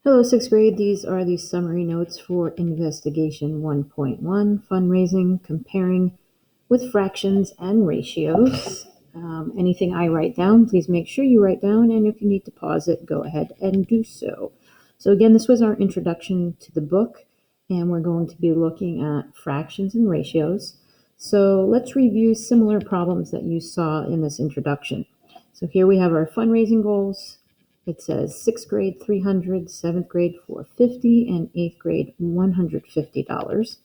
Hello, sixth grade. These are the summary notes for Investigation 1.1, Fundraising, Comparing with Fractions and Ratios. Anything I write down, please make sure you write down, and if you need to pause it, go ahead and do so. So again, this was our introduction to the book, and we're going to be looking at fractions and ratios. So let's review similar problems that you saw in this introduction. So here we have our fundraising goals. It says sixth grade $300, seventh grade $450, and eighth grade $150.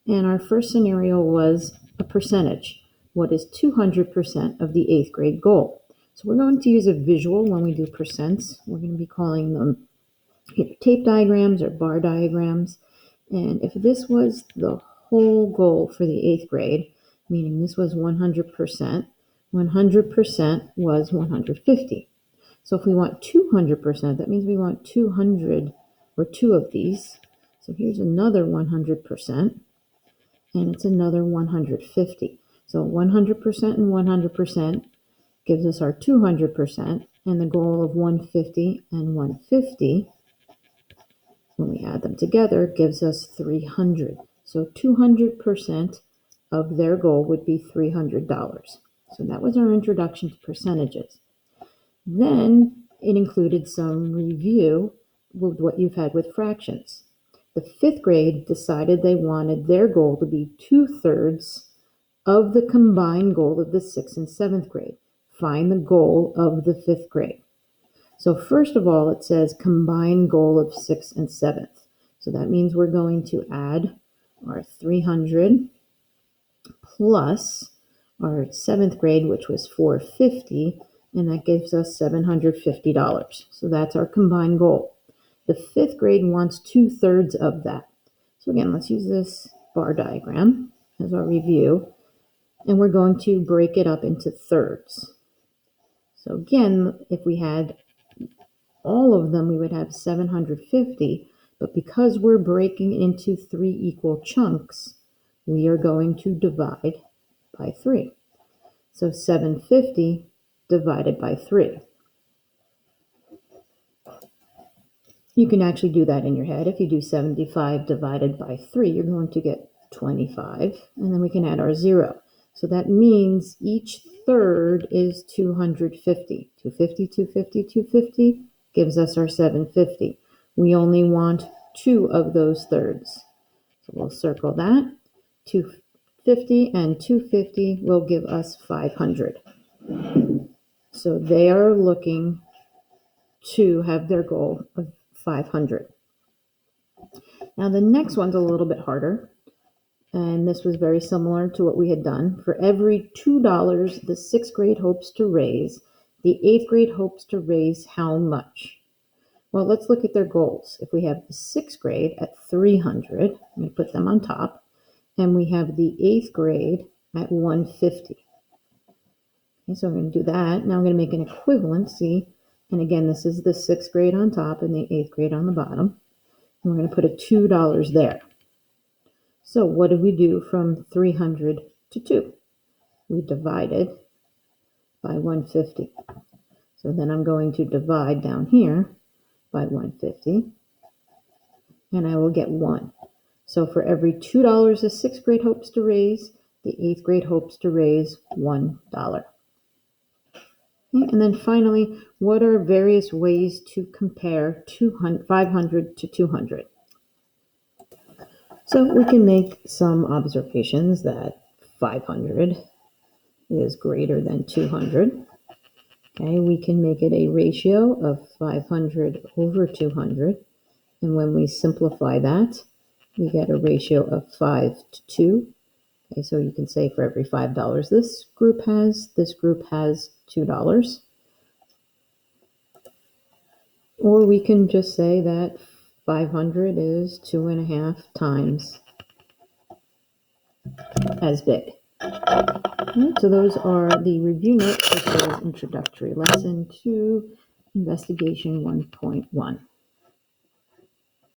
And our first scenario was a percentage. What is 200% of the eighth grade goal? So we're going to use a visual when we do percents. We're going to be calling them either tape diagrams or bar diagrams. And if this was the whole goal for the eighth grade, meaning this was 100%, 100% was 150. So if we want 200%, that means we want 200 or two of these. So here's another 100%, and it's another 150. So 100% and 100% gives us our 200%, and the goal of 150 and 150, when we add them together, gives us 300. So 200% of their goal would be $300. So that was our introduction to percentages. Then it included some review with what you've had with fractions. The fifth grade decided they wanted their goal to be 2/3 of the combined goal of the sixth and seventh grade. Find the goal of the fifth grade. So first of all, it says combined goal of sixth and seventh. So that means we're going to add our 300 plus our seventh grade, which was 450, and that gives us $750. So that's our combined goal. The fifth grade wants 2/3 of that. So again, let's use this bar diagram as our review, and we're going to break it up into thirds. So again, if we had all of them, we would have 750, but because we're breaking into 3 equal chunks, we are going to divide by 3. So 750 divided by 3. You can actually do that in your head. If you do 75 divided by 3, you're going to get 25, and then we can add our 0. So that means each third is 250. 250, 250, 250 gives us our 750. We only want 2 of those thirds. So we'll circle that. 250 and 250 will give us 500. So they are looking to have their goal of 500. Now the next one's a little bit harder, and this was very similar to what we had done. For every $2 the sixth grade hopes to raise, the eighth grade hopes to raise how much? Well, let's look at their goals. If we have the sixth grade at 300, I'm going to put them on top, and we have the eighth grade at 150. Okay, so I'm going to do that. Now I'm going to make an equivalency. And again, this is the sixth grade on top and the eighth grade on the bottom. And we're going to put a $2 there. So what did we do from 300 to 2? We divided by 150. So then I'm going to divide down here by 150. And I will get 1. So for every $2 the sixth grade hopes to raise, the eighth grade hopes to raise $1. And then finally, what are various ways to compare 500 to 200? So we can make some observations that 500 is greater than 200. Okay, we can make it a ratio of 500 over 200. And when we simplify that, we get a ratio of 5 to 2. Okay, so you can say for every $5 this group has $2. Or we can just say that 500 is 2.5 times as big. Right, so those are the review notes for today's introductory lesson to Investigation 1.1.